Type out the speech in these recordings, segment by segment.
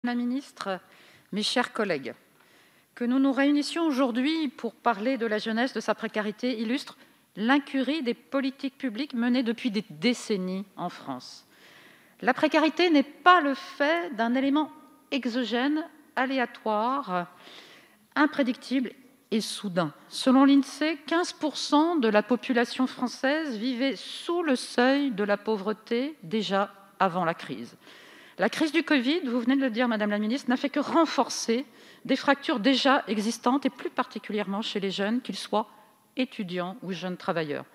Madame la ministre, mes chers collègues, que nous nous réunissions aujourd'hui pour parler de la jeunesse, de sa précarité, illustre l'incurie des politiques publiques menées depuis des décennies en France. La précarité n'est pas le fait d'un élément exogène, aléatoire, imprédictible et soudain. Selon l'INSEE, 15% de la population française vivait sous le seuil de la pauvreté déjà avant la crise. La crise du Covid, vous venez de le dire, Madame la ministre, n'a fait que renforcer des fractures déjà existantes, et plus particulièrement chez les jeunes, qu'ils soient étudiants ou jeunes travailleurs.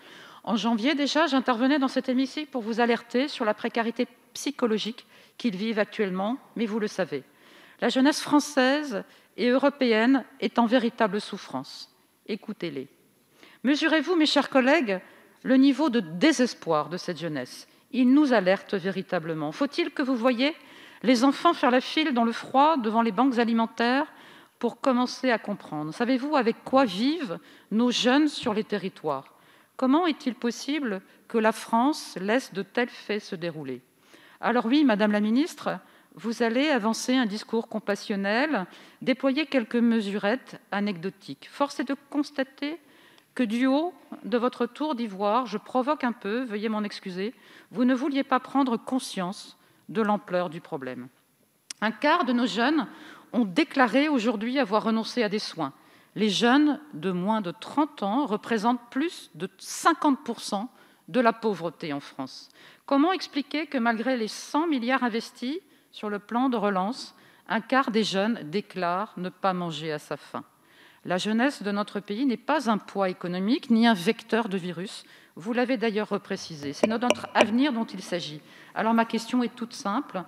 En janvier déjà, j'intervenais dans cet hémicycle pour vous alerter sur la précarité psychologique qu'ils vivent actuellement, mais vous le savez. La jeunesse française et européenne est en véritable souffrance. Écoutez-les. Mesurez-vous, mes chers collègues, le niveau de désespoir de cette jeunesse. Il nous alerte véritablement. Faut-il que vous voyiez les enfants faire la file dans le froid devant les banques alimentaires pour commencer à comprendre? Savez-vous avec quoi vivent nos jeunes sur les territoires? Comment est-il possible que la France laisse de tels faits se dérouler? Alors oui, Madame la ministre, vous allez avancer un discours compassionnel, déployer quelques mesurettes anecdotiques. Force est de constater que du haut de votre tour d'ivoire, je provoque un peu, veuillez m'en excuser, vous ne vouliez pas prendre conscience de l'ampleur du problème. Un quart de nos jeunes ont déclaré aujourd'hui avoir renoncé à des soins. Les jeunes de moins de 30 ans représentent plus de 50% de la pauvreté en France. Comment expliquer que malgré les 100 milliards investis sur le plan de relance, un quart des jeunes déclarent ne pas manger à sa faim? La jeunesse de notre pays n'est pas un poids économique ni un vecteur de virus. Vous l'avez d'ailleurs reprécisé. C'est notre avenir dont il s'agit. Alors ma question est toute simple.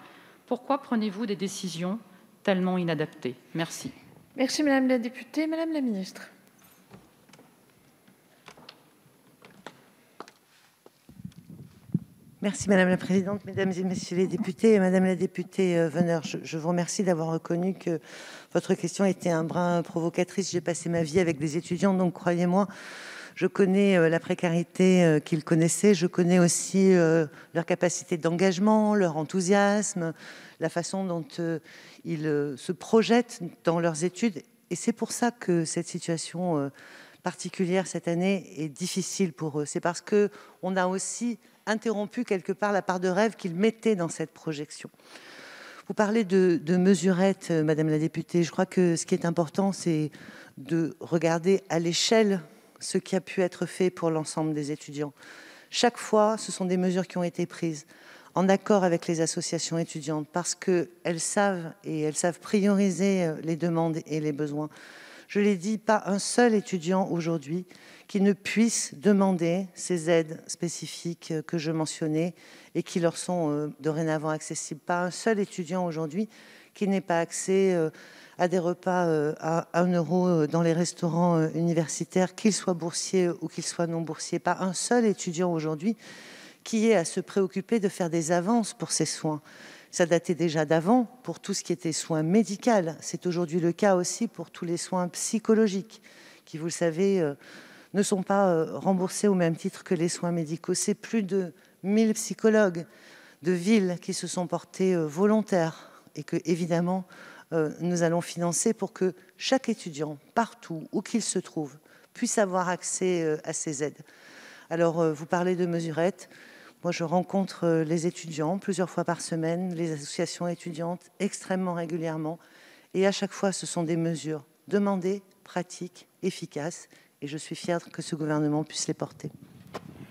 Pourquoi prenez-vous des décisions tellement inadaptées? Merci. Merci Madame la députée. Madame la ministre. Merci Madame la Présidente, Mesdames et Messieurs les députés. Madame la députée Veneur, je vous remercie d'avoir reconnu que votre question était un brin provocatrice. J'ai passé ma vie avec des étudiants, donc croyez-moi, je connais la précarité qu'ils connaissaient. Je connais aussi leur capacité d'engagement, leur enthousiasme, la façon dont ils se projettent dans leurs études. Et c'est pour ça que cette situation particulière cette année est difficile pour eux. C'est parce qu'on a aussi interrompu quelque part la part de rêve qu'ils mettaient dans cette projection. Vous parlez de mesurettes, Madame la députée. Je crois que ce qui est important, c'est de regarder à l'échelle ce qui a pu être fait pour l'ensemble des étudiants. Chaque fois, ce sont des mesures qui ont été prises en accord avec les associations étudiantes parce qu'elles savent prioriser les demandes et les besoins. Je l'ai dit, pas un seul étudiant aujourd'hui qui ne puisse demander ces aides spécifiques que je mentionnais et qui leur sont dorénavant accessibles. Pas un seul étudiant aujourd'hui qui n'ait pas accès à des repas à 1 euro dans les restaurants universitaires, qu'il soit boursier ou qu'il soit non boursier. Pas un seul étudiant aujourd'hui qui ait à se préoccuper de faire des avances pour ses soins. Ça datait déjà d'avant pour tout ce qui était soins médicaux. C'est aujourd'hui le cas aussi pour tous les soins psychologiques qui, vous le savez, ne sont pas remboursés au même titre que les soins médicaux. C'est plus de 1000 psychologues de ville qui se sont portés volontaires et que, évidemment, nous allons financer pour que chaque étudiant, partout où qu'il se trouve, puisse avoir accès à ces aides. Alors, vous parlez de mesurettes. Moi, je rencontre les étudiants plusieurs fois par semaine, les associations étudiantes extrêmement régulièrement. Et à chaque fois, ce sont des mesures demandées, pratiques, efficaces. Et je suis fière que ce gouvernement puisse les porter.